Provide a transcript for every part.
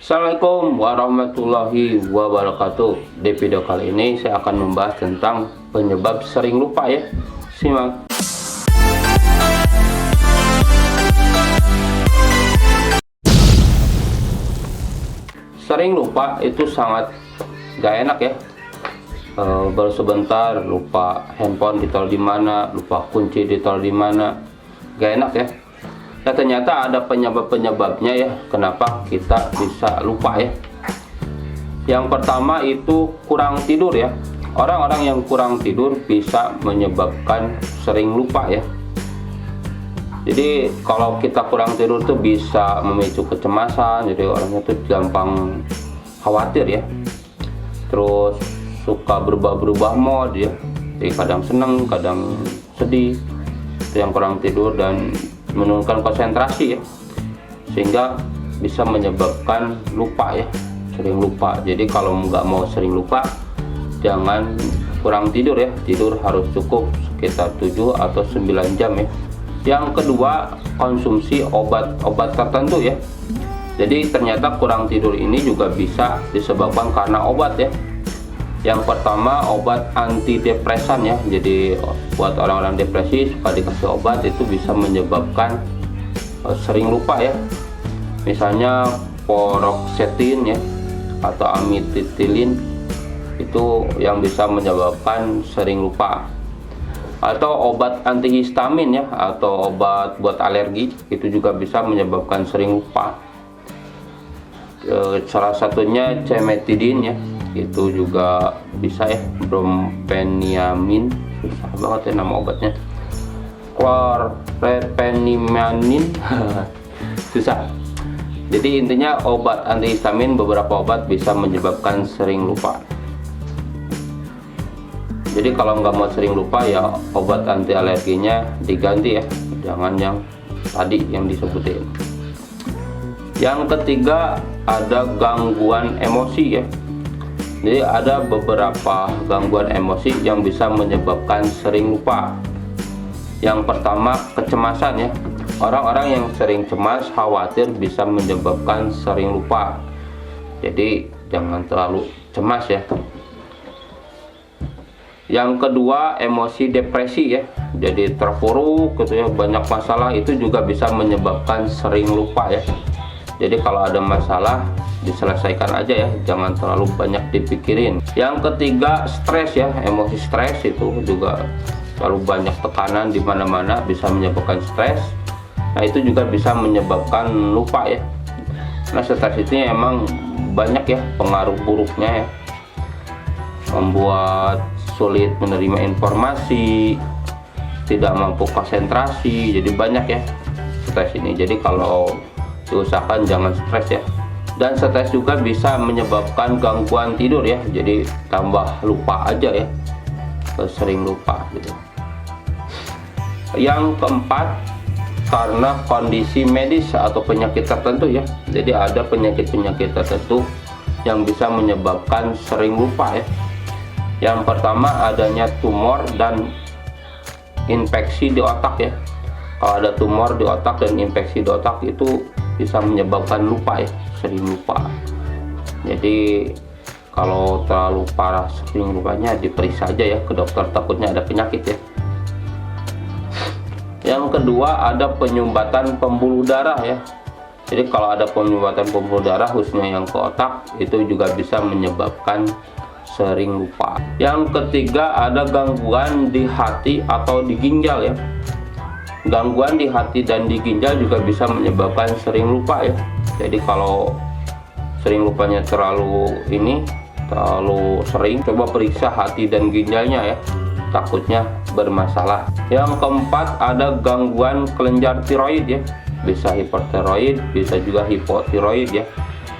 Assalamualaikum warahmatullahi wabarakatuh. Di video kali ini saya akan membahas tentang penyebab sering lupa ya. Simak. Sering lupa itu sangat gak enak ya. Baru sebentar lupa handphone ditaruh di mana, lupa kunci ditaruh di mana. Gak enak ya. Nah, ternyata ada penyebab-penyebabnya ya, kenapa kita bisa lupa ya. Yang pertama itu kurang tidur ya. Orang-orang yang kurang tidur bisa menyebabkan sering lupa ya. Jadi kalau kita kurang tidur tuh bisa memicu kecemasan, jadi orangnya tuh gampang khawatir ya. Terus suka berubah-berubah mood ya. Jadi kadang seneng, kadang sedih. Itu yang kurang tidur dan menurunkan konsentrasi ya, sehingga bisa menyebabkan lupa ya, sering lupa. Jadi kalau nggak mau sering lupa, jangan kurang tidur ya, tidur harus cukup sekitar 7 atau 9 jam ya. Yang kedua, konsumsi obat-obat tertentu ya. Jadi ternyata kurang tidur ini juga bisa disebabkan karena obat ya. Yang pertama, obat antidepresan ya. Jadi buat orang-orang depresi suka dikasih obat, itu bisa menyebabkan sering lupa ya. Misalnya paroxetin ya atau amitriptyline, itu yang bisa menyebabkan sering lupa. Atau obat antihistamin ya, atau obat buat alergi, itu juga bisa menyebabkan sering lupa. Salah satunya cimetidine ya, itu juga bisa ya. Brompheniramine, susah banget ya nama obatnya, chlorpheniramine susah. Jadi intinya obat antihistamin, beberapa obat bisa menyebabkan sering lupa. Jadi kalau nggak mau sering lupa ya, obat anti alerginya diganti ya, jangan yang tadi yang disebutin. Yang ketiga, ada gangguan emosi ya. Jadi ada beberapa gangguan emosi yang bisa menyebabkan sering lupa. Yang pertama, kecemasan ya. Orang-orang yang sering cemas, khawatir bisa menyebabkan sering lupa. Jadi jangan terlalu cemas ya. Yang kedua, emosi depresi ya. Jadi terpuruk gitu ya, banyak masalah, itu juga bisa menyebabkan sering lupa ya. Jadi kalau ada masalah diselesaikan aja ya, jangan terlalu banyak dipikirin. Yang ketiga, stres ya. Emosi stres itu juga terlalu banyak tekanan di mana-mana bisa menyebabkan stres. Nah, itu juga bisa menyebabkan lupa ya. Nah, stres itu emang banyak ya pengaruh buruknya ya. Membuat sulit menerima informasi, tidak mampu konsentrasi, jadi banyak ya stres ini. Jadi kalau diusahakan jangan stres ya. Dan stres juga bisa menyebabkan gangguan tidur ya, jadi tambah lupa aja ya, sering lupa gitu. Yang keempat, karena kondisi medis atau penyakit tertentu ya. Jadi ada penyakit-penyakit tertentu yang bisa menyebabkan sering lupa ya. Yang pertama, adanya tumor dan infeksi di otak ya. Kalau ada tumor di otak dan infeksi di otak, itu bisa menyebabkan lupa ya, sering lupa. Jadi kalau terlalu parah sering lupanya, diperiksa aja ya ke dokter, takutnya ada penyakit ya. Yang kedua, ada penyumbatan pembuluh darah ya. Jadi kalau ada penyumbatan pembuluh darah khususnya yang ke otak, itu juga bisa menyebabkan sering lupa. Yang ketiga, ada gangguan di hati atau di ginjal ya. Gangguan di hati dan di ginjal juga bisa menyebabkan sering lupa ya. Jadi kalau sering lupanya terlalu sering, coba periksa hati dan ginjalnya ya, takutnya bermasalah. Yang keempat, ada gangguan kelenjar tiroid ya. Bisa hipertiroid, bisa juga hipotiroid ya.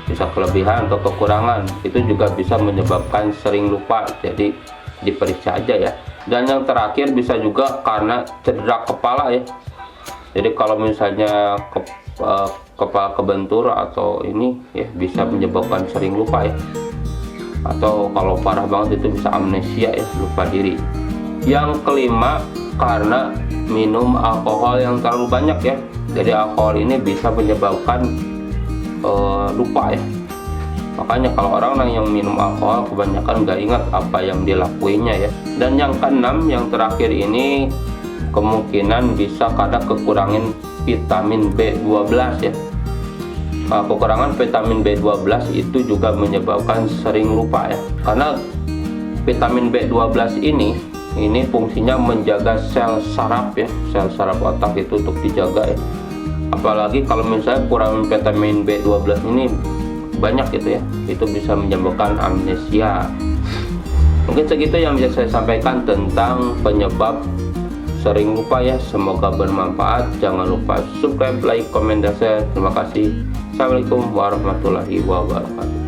Bisa kelebihan atau kekurangan, itu juga bisa menyebabkan sering lupa. Jadi diperiksa aja ya. Dan yang terakhir, bisa juga karena cedera kepala ya. Jadi kalau misalnya kepala kebentur atau ini ya, bisa menyebabkan sering lupa ya. Atau kalau parah banget itu bisa amnesia ya, lupa diri. Yang kelima, karena minum alkohol yang terlalu banyak ya. Jadi alkohol ini bisa menyebabkan lupa ya. Makanya kalau orang yang minum alkohol kebanyakan nggak ingat apa yang dilakuinya ya. Dan yang keenam, yang terakhir ini kemungkinan bisa karena kekurangan vitamin B12 ya. Kekurangan vitamin B12 itu juga menyebabkan sering lupa ya. Karena vitamin B12 ini fungsinya menjaga sel saraf ya, sel saraf otak itu untuk dijaga ya. Apalagi kalau misalnya kurang vitamin B12 ini banyak gitu ya, itu bisa menyebabkan amnesia. Mungkin segitu yang bisa saya sampaikan tentang penyebab sering lupa ya. Semoga bermanfaat. Jangan lupa subscribe, like, komen, dan share. Terima kasih. Assalamualaikum warahmatullahi wabarakatuh.